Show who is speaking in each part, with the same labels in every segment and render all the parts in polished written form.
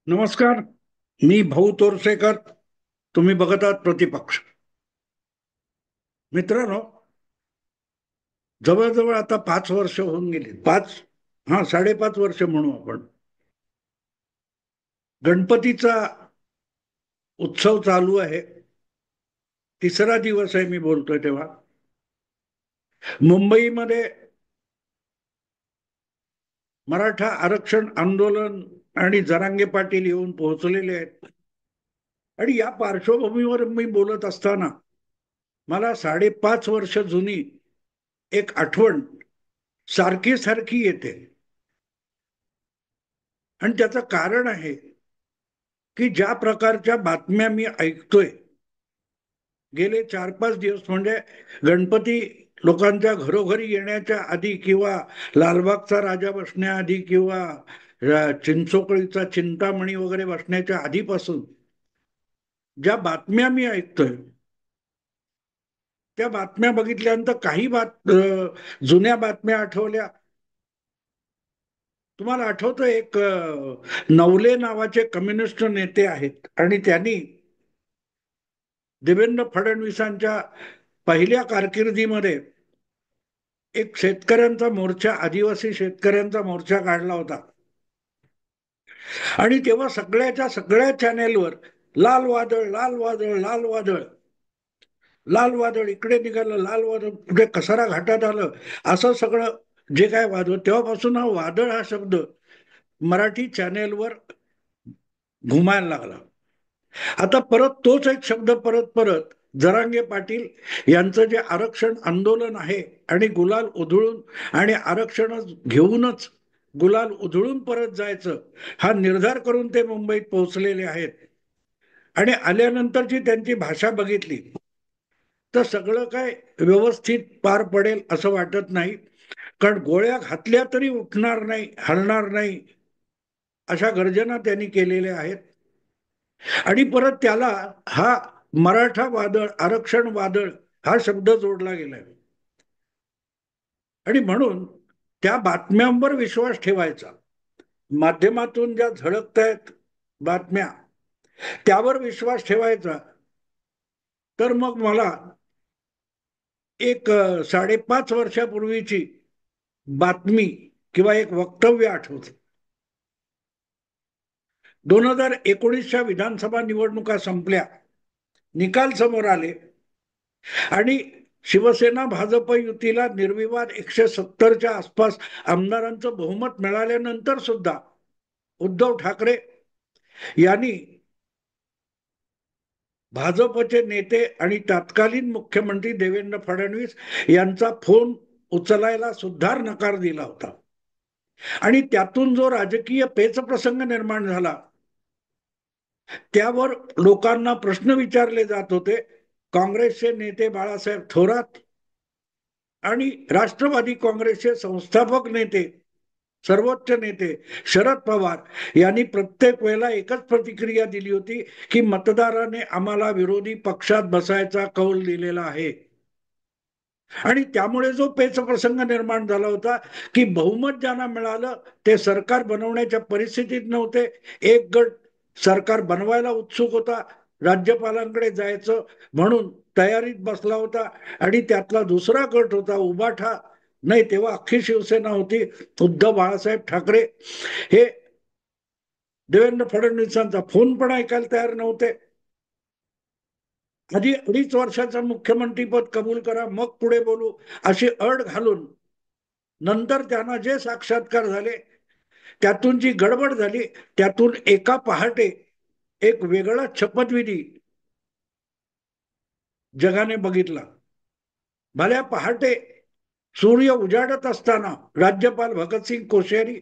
Speaker 1: नमस्कार. मी भाऊ तोरसेकर. तुम्ही बघत आहात प्रतिपक्ष. मित्रांनो, जवळजवळ आता 5 वर्ष होऊन गेली. हा 5.5 वर्ष म्हणू आपण. गणपतीचा उत्सव चालू आहे. तिसरा दिवस आहे मी बोलतोय तेव्हा. मुंबईमध्ये मराठा आरक्षण आंदोलन आणि जरांगे पाटील येऊन पोहोचलेले आहेत. आणि या पार्श्वभूमीवर मी बोलत असताना मला 5.5 वर्ष जुनी एक आठवण सारखी सारखी येते. आणि त्याचं कारण आहे की ज्या प्रकारच्या बातम्या मी ऐकतोय गेले 4-5 दिवस, म्हणजे गणपती लोकांच्या घरोघरी येण्याच्या आधी किंवा लालबागचा राजा बसण्याआधी किंवा चिंचोकळीचा चिंतामणी वगैरे बसण्याच्या आधीपासून ज्या बातम्या मी ऐकतोय त्या बातम्या बघितल्यानंतर काही जुन्या बातम्या आठवल्या. तुम्हाला आठवतं, एक नवले नावाचे कम्युनिस्ट नेते आहेत आणि त्यांनी देवेंद्र फडणवीसांच्या पहिल्या कारकिर्दीमध्ये एक शेतकऱ्यांचा मोर्चा, आदिवासी शेतकऱ्यांचा मोर्चा काढला होता. आणि तेव्हा सगळ्याच्या सगळ्या चॅनेलवर लाल वादळ, लाल वादळ, लाल वादळ, लाल वादळ, इकडे निघालं लाल वादळ, कुठे कसारा घाटात आलं, असं सगळं जे काय वादळ. तेव्हापासून हा वादळ हा शब्द मराठी चॅनेलवर घुमायला लागला. आता परत तोच एक शब्द परत परत जरांगे पाटील यांचं जे आरक्षण आंदोलन आहे आणि गुलाल उधळून आणि आरक्षण घेऊनच गुलाल उधळून परत जायचं हा निर्धार करून ते मुंबईत पोहोचलेले आहेत. आणि आल्यानंतरची त्यांची भाषा बघितली तर सगळं काय व्यवस्थित पार पडेल असं वाटत नाही. कारण गोळ्या घातल्या तरी उठणार नाही, हलणार नाही, अशा गर्जना त्यांनी केलेल्या आहेत. आणि परत त्याला हा मराठा वादळ, आरक्षण वादळ हा शब्द जोडला गेलाय. आणि म्हणून त्या बातम्यांवर विश्वास ठेवायचा, माध्यमातून ज्या झळकत आहेत बातम्या त्यावर विश्वास ठेवायचा. तर मग मला एक 5.5 वर्षापूर्वीची बातमी किंवा एक वक्तव्य आठवतं. 2019च्या विधानसभा निवडणुका संपल्या, निकाल समोर आले आणि शिवसेना भाजप युतीला निर्विवाद 170च्या आसपास आमदारांचं बहुमत मिळाल्यानंतर सुद्धा उद्धव ठाकरे यांनी भाजपचे नेते आणि तत्कालीन मुख्यमंत्री देवेंद्र फडणवीस यांचा फोन उचलायला सुद्धा नकार दिला होता. आणि त्यातून जो राजकीय पेचप्रसंग निर्माण झाला त्यावर लोकांना प्रश्न विचारले जात होते. काँग्रेसचे नेते बाळासाहेब थोरात आणि राष्ट्रवादी काँग्रेसचे संस्थापक नेते, सर्वोच्च नेते शरद पवार यांनी प्रत्येक वेळेला एकच प्रतिक्रिया दिली होती की मतदाराने आम्हाला विरोधी पक्षात बसायचा कौल दिलेला आहे. आणि त्यामुळे जो पेचप्रसंग निर्माण झाला होता की बहुमत ज्यांना मिळालं ते सरकार बनवण्याच्या परिस्थितीत नव्हते. एक गट सरकार बनवायला उत्सुक होता, राज्यपालांकडे जायचं म्हणून तयारीत बसला होता. आणि त्यातला दुसरा गट होता उबाठा, नाही तेव्हा अख्खी शिवसेना होती, उद्धव बाळासाहेब ठाकरे हे देवेंद्र फडणवीसांचा फोन पण ऐकायला तयार नव्हते. आधी 2.5 वर्षाचं मुख्यमंत्रीपद कबूल करा मग पुढे बोलू, अशी अट घालून नंतर त्यांना जे साक्षात्कार झाले त्यातून जी गडबड झाली त्यातून एका पहाटे एक वेगळा शपथविधी जगाने बघितला. भल्या पहाटे सूर्य उजाडत असताना राज्यपाल भगतसिंग कोश्यारी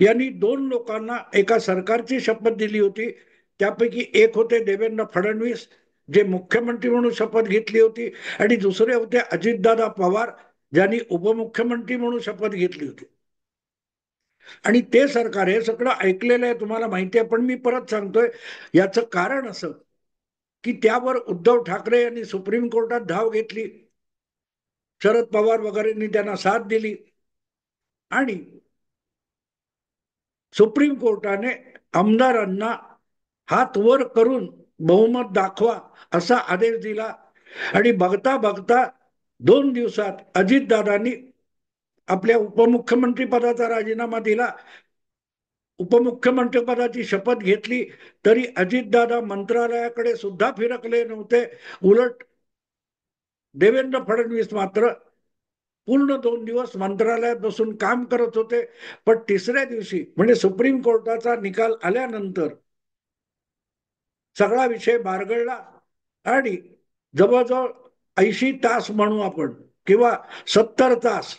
Speaker 1: यांनी 2 लोकांना एका सरकारची शपथ दिली होती. त्यापैकी एक होते देवेंद्र फडणवीस, जे मुख्यमंत्री म्हणून शपथ घेतली होती, आणि दुसरे होते अजितदादा पवार, ज्यांनी उपमुख्यमंत्री म्हणून शपथ घेतली होती. आणि ते सरकार, हे सगळं ऐकलेलं आहे, तुम्हाला माहिती आहे, पण मी परत सांगतोय. याचं कारण असं की त्यावर उद्धव ठाकरे यांनी सुप्रीम कोर्टात धाव घेतली, शरद पवार वगैरेंनी त्यांना साथ दिली. आणि सुप्रीम कोर्टाने आमदारांना हात वर करून बहुमत दाखवा असा आदेश दिला आणि बघता बघता 2 दिवसात अजितदादांनी आपल्या उपमुख्यमंत्री पदाचा राजीनामा दिला. उपमुख्यमंत्री पदाची शपथ घेतली तरी अजितदादा मंत्रालयाकडे सुद्धा फिरकले नव्हते. उलट देवेंद्र फडणवीस मात्र पूर्ण 2 दिवस मंत्रालयात बसून काम करत होते. पण तिसऱ्या दिवशी म्हणजे सुप्रीम कोर्टाचा निकाल आल्यानंतर सगळा विषय बारगळला आणि जवळजवळ 80 तास म्हणू आपण किंवा 70 तास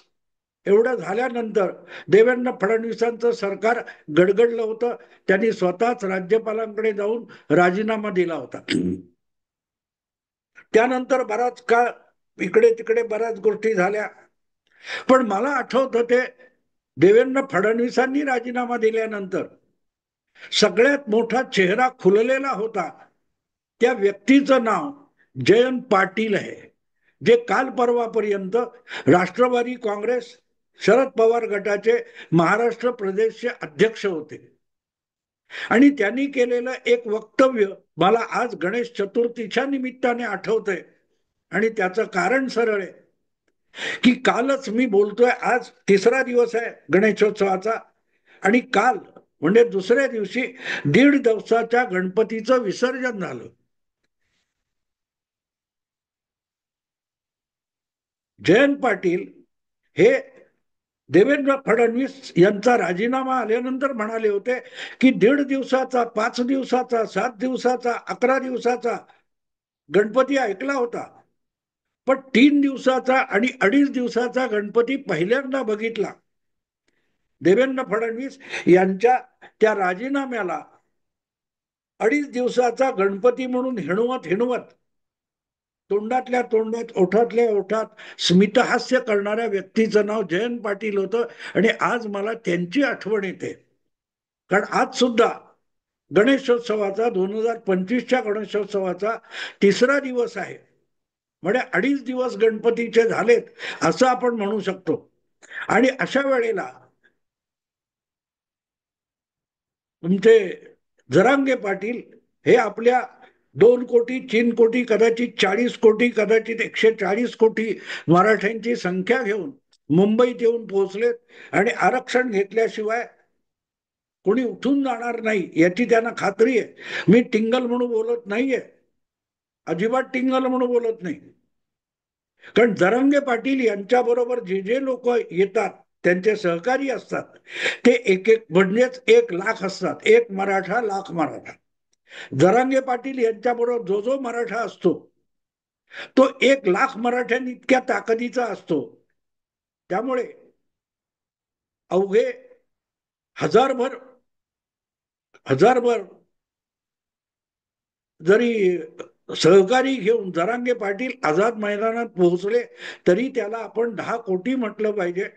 Speaker 1: एवढं झाल्यानंतर देवेंद्र फडणवीसांचं सरकार गडगडलं होतं. त्यांनी स्वतःच राज्यपालांकडे जाऊन राजीनामा दिला होता. त्यानंतर बराच काळ इकडे तिकडे बऱ्याच गोष्टी झाल्या. पण मला आठवतं ते देवेंद्र फडणवीसांनी राजीनामा दिल्यानंतर सगळ्यात मोठा चेहरा खुललेला होता त्या व्यक्तीचं नाव जयंत पाटील आहे, जे काल परवापर्यंत राष्ट्रवादी काँग्रेस शरद पवार गटाचे महाराष्ट्र प्रदेशचे अध्यक्ष होते. आणि त्यांनी केलेलं एक वक्तव्य मला आज गणेश चतुर्थीच्या निमित्ताने आठवतंय. आणि त्याचं कारण सरळ आहे की कालच मी बोलतोय, आज तिसरा दिवस आहे गणेशोत्सवाचा आणि काल म्हणजे दुसऱ्या दिवशी 1.5 दिवसाच्या गणपतीचं विसर्जन झालं. जयंत पाटील हे देवेंद्र फडणवीस यांचा राजीनामा आल्यानंतर म्हणाले होते की 1.5 दिवसाचा, 5 दिवसाचा, 7 दिवसाचा, 11 दिवसाचा गणपती ऐकला होता, पण 3 दिवसाचा आणि 2.5 दिवसाचा गणपती पहिल्यांदा बघितला. देवेंद्र फडणवीस यांच्या त्या राजीनाम्याला 2.5 दिवसाचा गणपती म्हणून हिणवत हिणवत तोंडातल्या तोंडात ओठातल्या ओठात स्मितहास्य करणाऱ्या व्यक्तीचं नाव जयंत पाटील होतं. आणि आज मला त्यांची आठवण येते, कारण आज सुद्धा गणेशोत्सवाचा 2025च्या गणेशोत्सवाचा तिसरा दिवस आहे. म्हणजे 2.5 दिवस गणपतीचे झालेत असं आपण म्हणू शकतो. आणि अशा वेळेला तुमचे जरांगे पाटील हे आपल्या 2 कोटी 3 कोटी कदाचित 40 कोटी कदाचित 140 कोटी मराठ्यांची संख्या घेऊन मुंबईत येऊन पोहोचलेत आणि आरक्षण घेतल्याशिवाय कोणी उठून जाणार नाही याची त्यांना खात्री आहे. मी टिंगल म्हणून बोलत नाहीये, अजिबात टिंगल म्हणून बोलत नाही. कारण जरांगे पाटील यांच्या बरोबर जे जे लोक येतात त्यांचे सहकारी असतात ते एक एक म्हणजेच 1 लाख असतात. एक मराठा लाख मराठा. जरांगे पाटील यांच्याबरोबर जो जो मराठा असतो तो 1 लाख मराठ्यांनी इतक्या ताकदीचा असतो. त्यामुळे अवघे हजारभर हजारभर जरी सहकारी घेऊन जरांगे पाटील आझाद मैदानात पोहोचले तरी त्याला आपण 10 कोटी म्हटलं पाहिजे.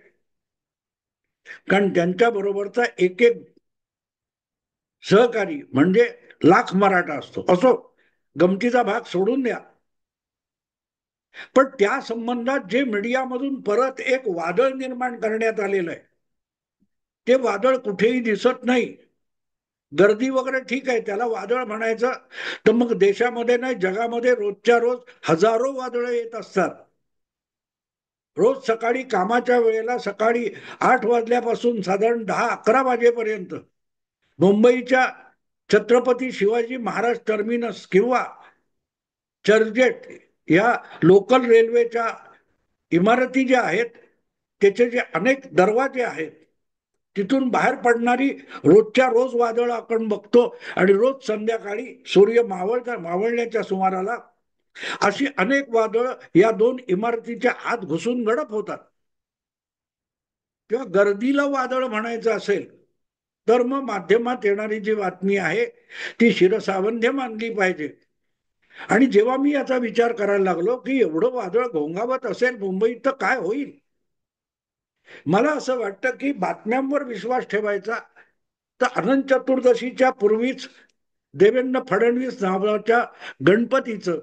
Speaker 1: कारण त्यांच्या बरोबरचा एक एक सहकारी म्हणजे लाख मराठा असतो. असो, गमतीचा भाग सोडून द्या. पण त्या संबंधात जे मीडियामधून परत एक वादळ निर्माण करण्यात आलेलं आहे ते वादळ कुठेही दिसत नाही. गर्दी वगैरे ठीक आहे, त्याला वादळ म्हणायचं तर मग देशामध्ये नाही जगामध्ये रोजच्या रोज हजारो वादळं येत असतात. रोज सकाळी कामाच्या वेळेला सकाळी 8 वाजल्यापासून साधारण 10-11 वाजेपर्यंत मुंबईच्या छत्रपती शिवाजी महाराज टर्मिनस किंवा चर्चगेट या लोकल रेल्वेच्या इमारती ज्या आहेत त्याचे जे अनेक दरवाजे आहेत तिथून बाहेर पडणारी रोजच्या रोज वादळ आपण बघतो. आणि रोज संध्याकाळी सूर्य मावळण्याच्या सुमाराला अशी अनेक वादळ या 2 इमारतीच्या आत घुसून गडप होतात. किंवा गर्दीला वादळ म्हणायचं असेल तर मग माध्यमात येणारी जी बातमी आहे ती शिरसावंध्य मानली पाहिजे. आणि जेव्हा मी याचा विचार करायला लागलो की एवढं वादळ घोंगावत असेल मुंबईत तर काय होईल, मला असं वाटतं की बातम्यांवर विश्वास ठेवायचा तर अनंत चतुर्दशीच्या पूर्वीच देवेंद्र फडणवीस नावाच्या गणपतीचं,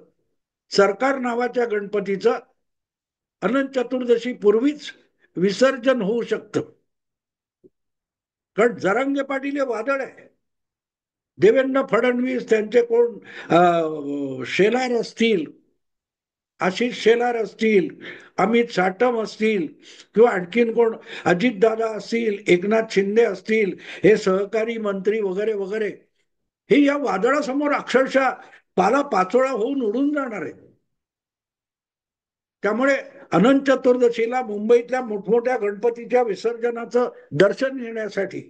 Speaker 1: सरकार नावाच्या गणपतीचं अनंत चतुर्दशी पूर्वीच विसर्जन होऊ शकतं. कारण जरांगे पाटील हे वादळ आहे. देवेंद्र फडणवीस त्यांचे कोण शेलार असतील, आशिष शेलार असतील, अमित साटम असतील, किंवा आणखीन कोण अजितदादा असतील, एकनाथ शिंदे असतील, हे सहकारी मंत्री वगैरे वगैरे, हे या वादळासमोर अक्षरशः पाला पाचोळा होऊन उडून जाणार आहे. त्यामुळे अनंत चतुर्दशीला मुंबईतल्या मोठमोठ्या गणपतीच्या विसर्जनाचं दर्शन घेण्यासाठी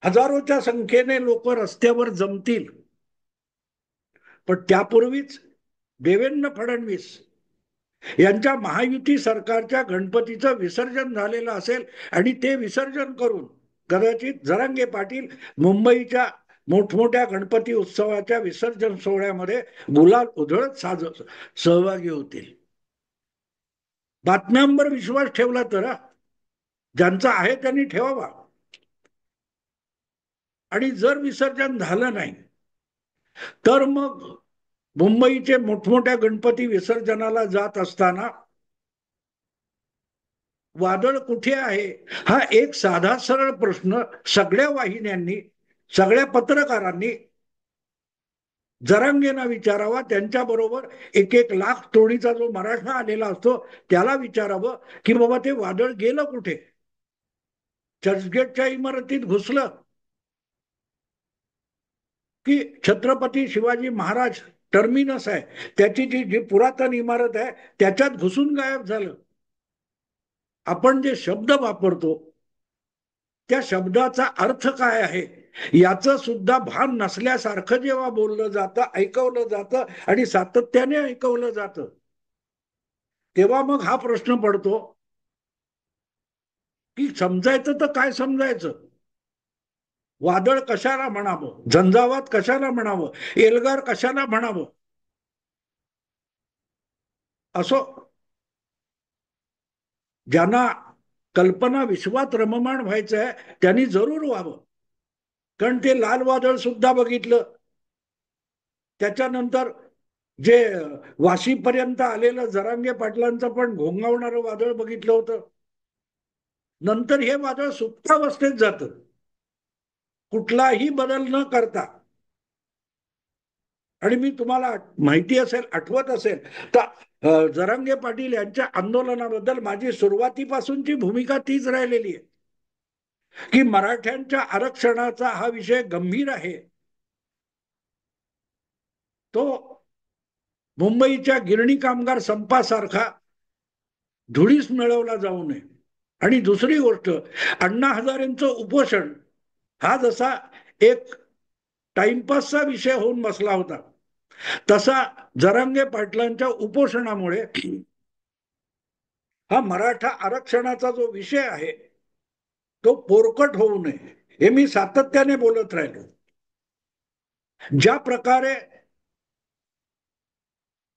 Speaker 1: हजारोच्या संख्येने लोक रस्त्यावर जमतील. पण त्यापूर्वीच देवेंद्र फडणवीस यांच्या महायुती सरकारच्या गणपतीचं विसर्जन झालेलं असेल आणि ते विसर्जन करून कदाचित जरांगे पाटील मुंबईच्या मोठमोठ्या गणपती उत्सवाच्या विसर्जन सोहळ्यामध्ये गुलाल उधळत सहभागी होतील. बातम्यांवर विश्वास ठेवला तर, ज्यांचा आहे त्यांनी ठेवावा. आणि जर विसर्जन झालं नाही तर मग मुंबईचे मोठमोठ्या गणपती विसर्जनाला जात असताना वादळ कुठे आहे, हा एक साधा सरळ प्रश्न सगळ्या वाहिन्यांनी, सगळ्या पत्रकारांनी जरांगेंना विचारावा. त्यांच्या बरोबर एक एक लाख तोडीचा जो मराठा आलेला असतो त्याला विचारावं की बाबा ते वादळ गेलं कुठे. चर्चगेटच्या इमारतीत घुसलं की छत्रपती शिवाजी महाराज टर्मिनस आहे त्याची जी पुरातन इमारत आहे त्याच्यात घुसून गायब झालं. आपण जे शब्द वापरतो त्या शब्दाचा अर्थ काय आहे याचं सुद्धा भान नसल्यासारखं जेव्हा बोललं जातं, ऐकवलं जातं आणि सातत्याने ऐकवलं जातं, तेव्हा मग हा प्रश्न पडतो की समजायचं तर काय समजायचं. वादळ कशाला म्हणावं, झंझावात कशाला म्हणावं, एल्गार कशाला म्हणावं. असो, ज्यांना कल्पना विश्वात रममाण व्हायचं आहे त्यांनी जरूर व्हावं. कारण ते लाल वादळ सुद्धा बघितलं, त्याच्यानंतर जे वाशीपर्यंत आलेलं जरांगे पाटलांचं पण घोंगावणारं वादळ बघितलं होतं. नंतर हे वादळ सुप्तावस्थेत जातं कुठलाही बदल न करता. आणि मी तुम्हाला माहिती असेल, आठवत असेल तर जरांगे पाटील यांच्या आंदोलनाबद्दल माझी सुरुवातीपासूनची भूमिका तीच राहिलेली आहे की मराठ्यांच्या आरक्षणाचा हा विषय गंभीर आहे. तो मुंबईच्या गिरणी कामगार संपासारखा धुळीस मिळवला जाऊ नये. आणि दुसरी गोष्ट, अण्णा हजारेंचं उपोषण हा जसा एक टाइमपासचा विषय होऊन बसला होता, तसा जरांगे पाटलांच्या उपोषणामुळे हा मराठा आरक्षणाचा जो विषय आहे तो पोरकट होऊ नये हे मी सातत्याने बोलत राहिलो. ज्या प्रकारे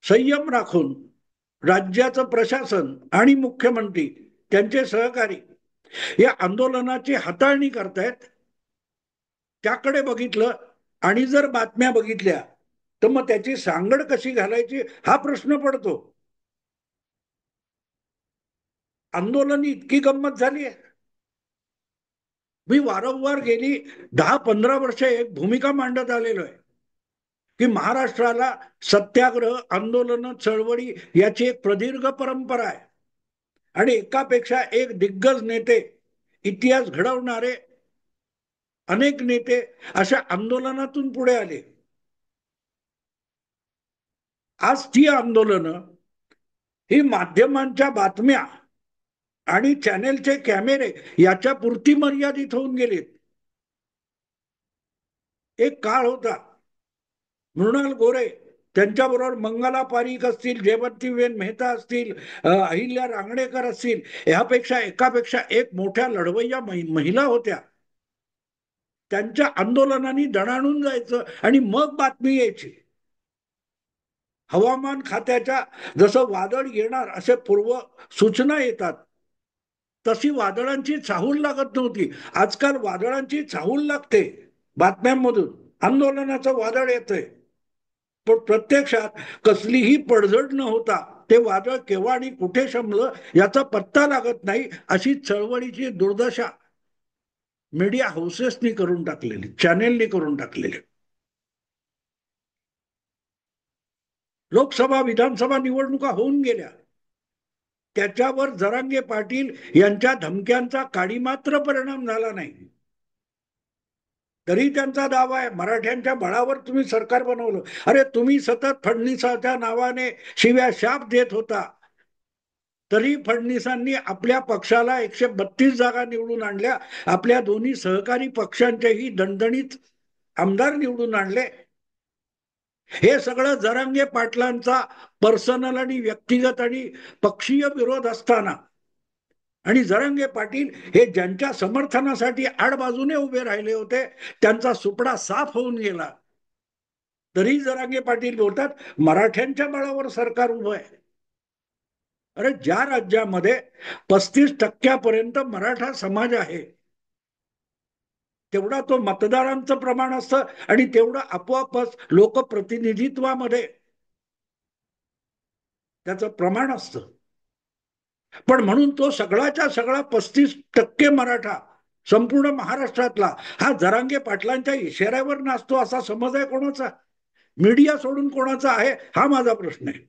Speaker 1: संयम राखून राज्याचं प्रशासन आणि मुख्यमंत्री त्यांचे सहकारी या आंदोलनाची हाताळणी करतायत त्याकडे बघितलं आणि जर बातम्या बघितल्या तर मग त्याची सांगड कशी घालायची हा प्रश्न पडतो. आंदोलन इतकी गंमत झाली आहे. मी वारंवार गेली 10-15 वर्ष एक भूमिका मांडत आलेलो आहे की महाराष्ट्राला सत्याग्रह, आंदोलन, चळवळी याची एक प्रदीर्घ परंपरा आहे आणि एकापेक्षा एक दिग्गज नेते, इतिहास घडवणारे अनेक नेते अशा आंदोलनातून पुढे आले. आज ती आंदोलनं ही माध्यमांच्या बातम्या आणि चॅनेलचे कॅमेरे याच्या पुरती मर्यादित होऊन गेलेत. एक काळ होता, मृणाल गोरे त्यांच्याबरोबर मंगला पारिक असतील, जयवंतीबेन मेहता असतील, अहिल्या रांगणेकर असतील, यापेक्षा एकापेक्षा एक मोठ्या लढवय्या महिला होत्या. त्यांच्या आंदोलनाने दणाणून जायचं आणि मग बातमी यायची. हवामान खात्याच्या जसं वादळ येणार असे पूर्व सूचना येतात तशी वादळांची चाहूल लागत नव्हती. आजकाल वादळांची चाहूल लागते बातम्यांमधून. आंदोलनाचं वादळ येतंय पण प्रत्यक्षात कसलीही पडझड न होता ते वादळ केव्हा आणि कुठे शमलं याचा पत्ता लागत नाही. अशी चळवळीची दुर्दशा मीडिया हाऊसेसनी करून टाकलेली, चॅनेलनी करून टाकलेले. लोकसभा विधानसभा निवडणुका होऊन गेल्या, त्याच्यावर जरांगे पाटील यांच्या धमक्यांचा काडी मात्र परिणाम झाला नाही. तरी त्यांचा दावा आहे मराठ्यांच्या बळावर तुम्ही सरकार बनवलं. अरे तुम्ही सतत फडणवीसाच्या नावाने शिव्या शाप देत होता, तरी फडणवीसांनी आपल्या पक्षाला 132 जागा निवडून आणल्या. आपल्या दोन्ही सहकारी पक्षांचेही दणदणीत आमदार निवडून आणले. हे सगळं जरांगे पाटलांचा पर्सनल आणि व्यक्तिगत आणि पक्षीय विरोध असताना, आणि जरांगे पाटील हे ज्यांच्या समर्थनासाठी आडबाजूने उभे राहिले होते, त्यांचा सुपडा साफ होऊन गेला. तरी जरांगे पाटील बोलतात मराठ्यांच्या बळावर सरकार उभं आहे. अरे ज्या राज्यामध्ये 35% मराठा समाज आहे, तेवढा तो मतदारांचं प्रमाण असतं आणि तेवढं आपोआपच लोकप्रतिनिधित्वामध्ये त्याचं प्रमाण असतं. पण म्हणून तो सगळ्याच्या सगळा 35% मराठा संपूर्ण महाराष्ट्रातला हा जरांगे पाटलांच्या इशाऱ्यावर नाचतो असा समज आहे कोणाचा? मीडिया सोडून कोणाचा आहे हा माझा प्रश्न आहे.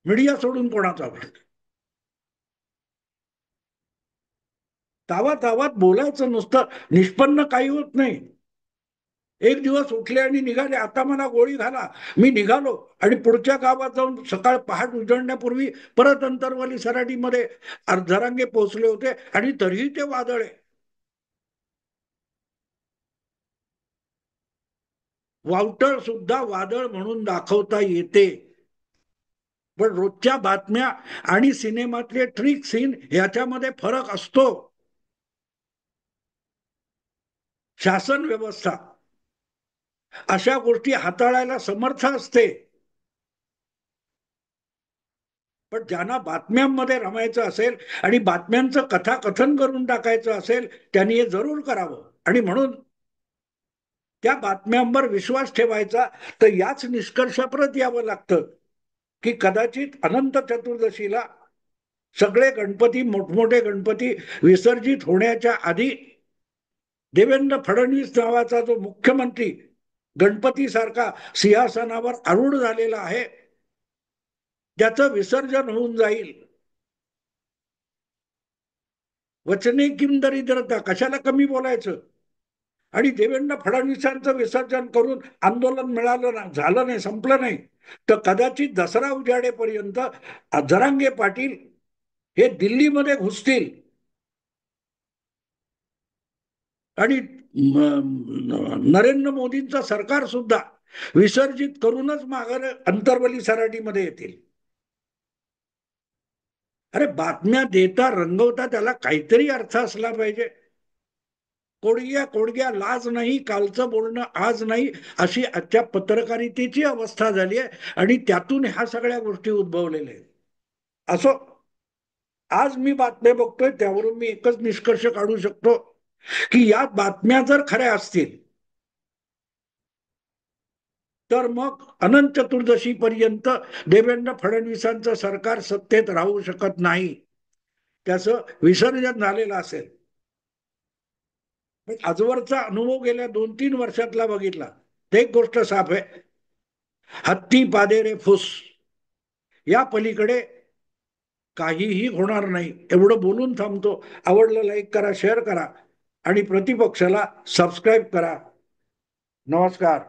Speaker 1: मीडिया सोडून कोणाचा प्रश्न? तावात बोलायचं नुसतं निष्पन्न काही होत नाही. एक दिवस उठले आणि निघाले, आता मला गोळी घाला, मी निघालो आणि पुढच्या गावात जाऊन सकाळ पहाट उजळण्यापूर्वी परत अंतरवाली सराटीमध्ये जरांगे पोहोचले होते आणि तरीही ते वादळ आहे. वावटळ सुद्धा वादळ म्हणून दाखवता येते, पण रोजच्या बातम्या आणि सिनेमातले ट्रिक सीन याच्यामध्ये फरक असतो. शासन व्यवस्था अशा गोष्टी हाताळायला समर्थ असते, पण ज्यांना बातम्यांमध्ये रमायचं असेल आणि बातम्यांचं कथाकथन करून टाकायचं असेल त्यांनी हे जरूर करावं. आणि म्हणून त्या बातम्यांवर विश्वास ठेवायचा तर याच निष्कर्षाप्रत यावं लागतं की कदाचित अनंत चतुर्दशीला सगळे गणपती, मोठमोठे गणपती विसर्जित होण्याच्या आधी देवेंद्र फडणवीस नावाचा जो मुख्यमंत्री गणपतीसारखा सिंहासनावर आरूढ झालेला आहे, त्याचं विसर्जन होऊन जाईल. वचने किम दरिद्रता, कशाला कमी बोलायचं? आणि देवेंद्र फडणवीसांचं विसर्जन करून आंदोलन मिळालं ना, झालं नाही, संपलं नाही, तर कदाचित दसरा उजाडेपर्यंत जरांगे पाटील हे दिल्लीमध्ये घुसतील आणि नरेंद्र मोदींचं सरकार सुद्धा विसर्जित करूनच माघार अंतरवली सराटीमध्ये येतील. अरे बातम्या देता रंगवता त्याला काहीतरी अर्थ असला पाहिजे. कोडग्या कोडग्या लाज नाही, कालचं बोलणं आज नाही, अशी आजच्या पत्रकारितेची अवस्था झाली आहे आणि त्यातून ह्या सगळ्या गोष्टी उद्भवलेल्या आहेत. असो, आज मी बातम्या बघतोय त्यावरून मी एकच निष्कर्ष काढू शकतो की या बातम्या जर खऱ्या असतील तर मग अनंत चतुर्दशी पर्यंत देवेंद्र फडणवीसांचं सरकार सत्तेत राहू शकत नाही, त्याचं विसर्जन झालेलं असेल. पण आजवरचा अनुभव गेल्या 2-3 वर्षातला बघितला तर एक गोष्ट साफ आहे, हत्ती पादेरे फुस, या पलीकडे काहीही होणार नाही. एवढं बोलून थांबतो. आवडलं लाईक करा, शेअर करा आणि प्रतिपक्षाला सबस्क्राईब करा. नमस्कार.